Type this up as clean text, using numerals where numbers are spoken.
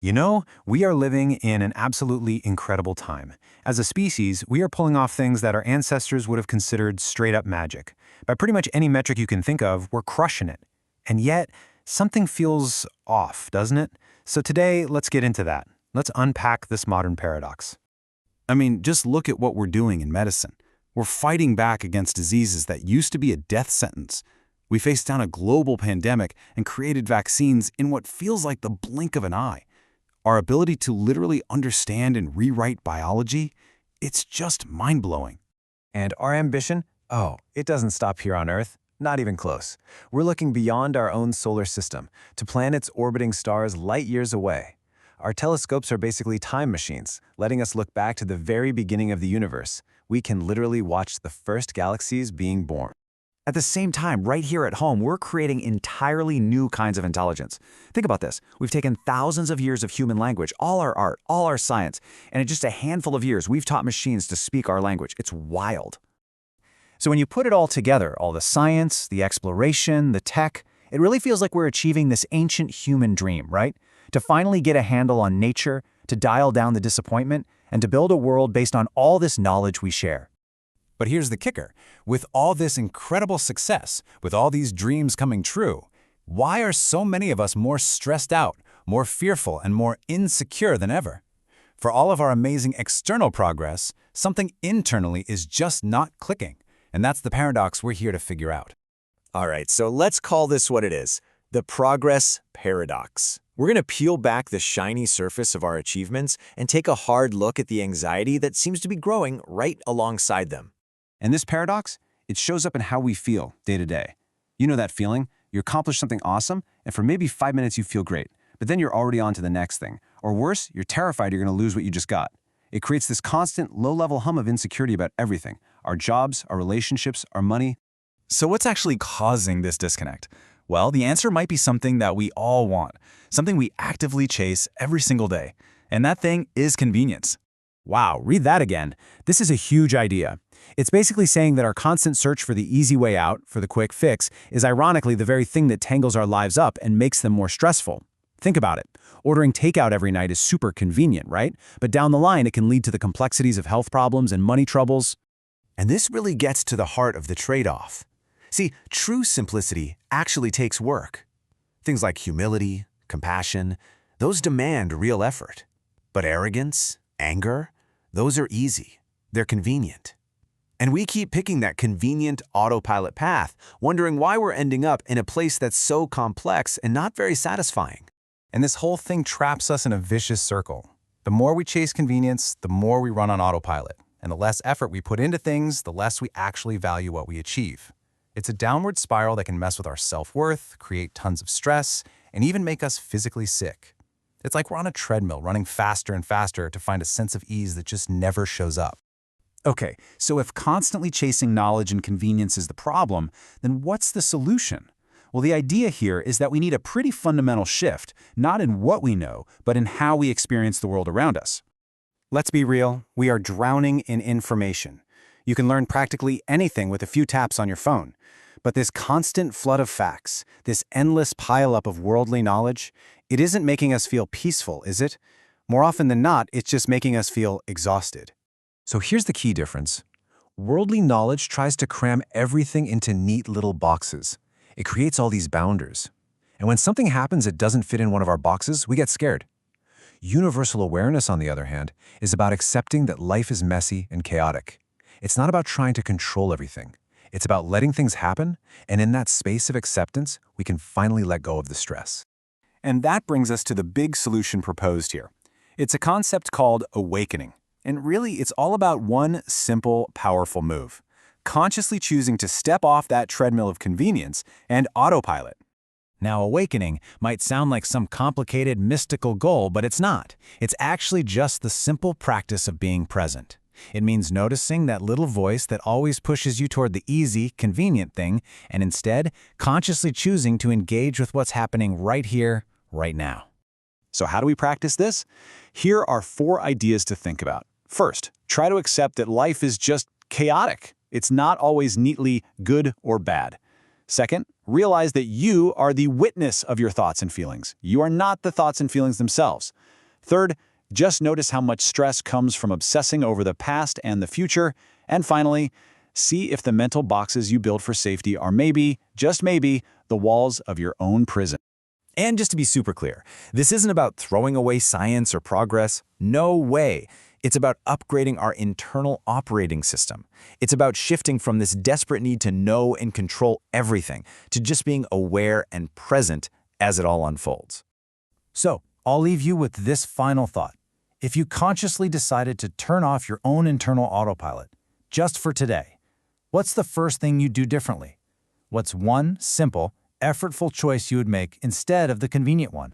You know, we are living in an absolutely incredible time. As a species, we are pulling off things that our ancestors would have considered straight up magic. By pretty much any metric you can think of, we're crushing it. And yet, something feels off, doesn't it? So today, let's get into that. Let's unpack this modern paradox. I mean, just look at what we're doing in medicine. We're fighting back against diseases that used to be a death sentence. We faced down a global pandemic and created vaccines in what feels like the blink of an eye. Our ability to literally understand and rewrite biology, it's just mind-blowing. And our ambition? Oh, it doesn't stop here on Earth. Not even close. We're looking beyond our own solar system, to planets orbiting stars light years away. Our telescopes are basically time machines, letting us look back to the very beginning of the universe. We can literally watch the first galaxies being born. At the same time, right here at home, we're creating entirely new kinds of intelligence. Think about this. We've taken thousands of years of human language, all our art, all our science, and in just a handful of years, we've taught machines to speak our language. It's wild. So when you put it all together, all the science, the exploration, the tech, it really feels like we're achieving this ancient human dream, right? To finally get a handle on nature, to dial down the disappointment, and to build a world based on all this knowledge we share. But here's the kicker. With all this incredible success, with all these dreams coming true, why are so many of us more stressed out, more fearful, and more insecure than ever? For all of our amazing external progress, something internally is just not clicking. And that's the paradox we're here to figure out. All right, so let's call this what it is, the progress paradox. We're going to peel back the shiny surface of our achievements and take a hard look at the anxiety that seems to be growing right alongside them. And this paradox, it shows up in how we feel day to day. You know that feeling? You accomplish something awesome, and for maybe 5 minutes you feel great, but then you're already on to the next thing. Or worse, you're terrified you're going to lose what you just got. It creates this constant, low-level hum of insecurity about everything. Our jobs, our relationships, our money. So what's actually causing this disconnect? Well, the answer might be something that we all want, something we actively chase every single day. And that thing is convenience. Wow, read that again. This is a huge idea. It's basically saying that our constant search for the easy way out, for the quick fix, is ironically the very thing that tangles our lives up and makes them more stressful. Think about it. Ordering takeout every night is super convenient, right? But down the line, it can lead to the complexities of health problems and money troubles. And this really gets to the heart of the trade-off. See, true simplicity actually takes work. Things like humility, compassion, those demand real effort. But arrogance, anger, those are easy. They're convenient. And we keep picking that convenient autopilot path, wondering why we're ending up in a place that's so complex and not very satisfying. And this whole thing traps us in a vicious circle. The more we chase convenience, the more we run on autopilot. And the less effort we put into things, the less we actually value what we achieve. It's a downward spiral that can mess with our self-worth, create tons of stress, and even make us physically sick. It's like we're on a treadmill running faster and faster to find a sense of ease that just never shows up. Okay, so if constantly chasing knowledge and convenience is the problem, then what's the solution? Well, the idea here is that we need a pretty fundamental shift, not in what we know, but in how we experience the world around us. Let's be real, we are drowning in information. You can learn practically anything with a few taps on your phone. But this constant flood of facts, this endless pileup of worldly knowledge, it isn't making us feel peaceful, is it? More often than not, it's just making us feel exhausted. So here's the key difference. Worldly knowledge tries to cram everything into neat little boxes. It creates all these boundaries. And when something happens that doesn't fit in one of our boxes, we get scared. Universal awareness, on the other hand, is about accepting that life is messy and chaotic. It's not about trying to control everything. It's about letting things happen, and in that space of acceptance, we can finally let go of the stress. And that brings us to the big solution proposed here. It's a concept called awakening. And really, it's all about one simple, powerful move. Consciously choosing to step off that treadmill of convenience and autopilot. Now, awakening might sound like some complicated, mystical goal, but it's not. It's actually just the simple practice of being present. It means noticing that little voice that always pushes you toward the easy, convenient thing, and instead, consciously choosing to engage with what's happening right here, right now. So how do we practice this? Here are 4 ideas to think about. First, try to accept that life is just chaotic. It's not always neatly good or bad. Second, realize that you are the witness of your thoughts and feelings. You are not the thoughts and feelings themselves. Third, just notice how much stress comes from obsessing over the past and the future. And finally, see if the mental boxes you build for safety are maybe, just maybe, the walls of your own prison. And just to be super clear, this isn't about throwing away science or progress. No way. It's about upgrading our internal operating system. It's about shifting from this desperate need to know and control everything to just being aware and present as it all unfolds. So, I'll leave you with this final thought. If you consciously decided to turn off your own internal autopilot, just for today, what's the first thing you'd do differently? What's one simple, effortful choice you would make instead of the convenient one?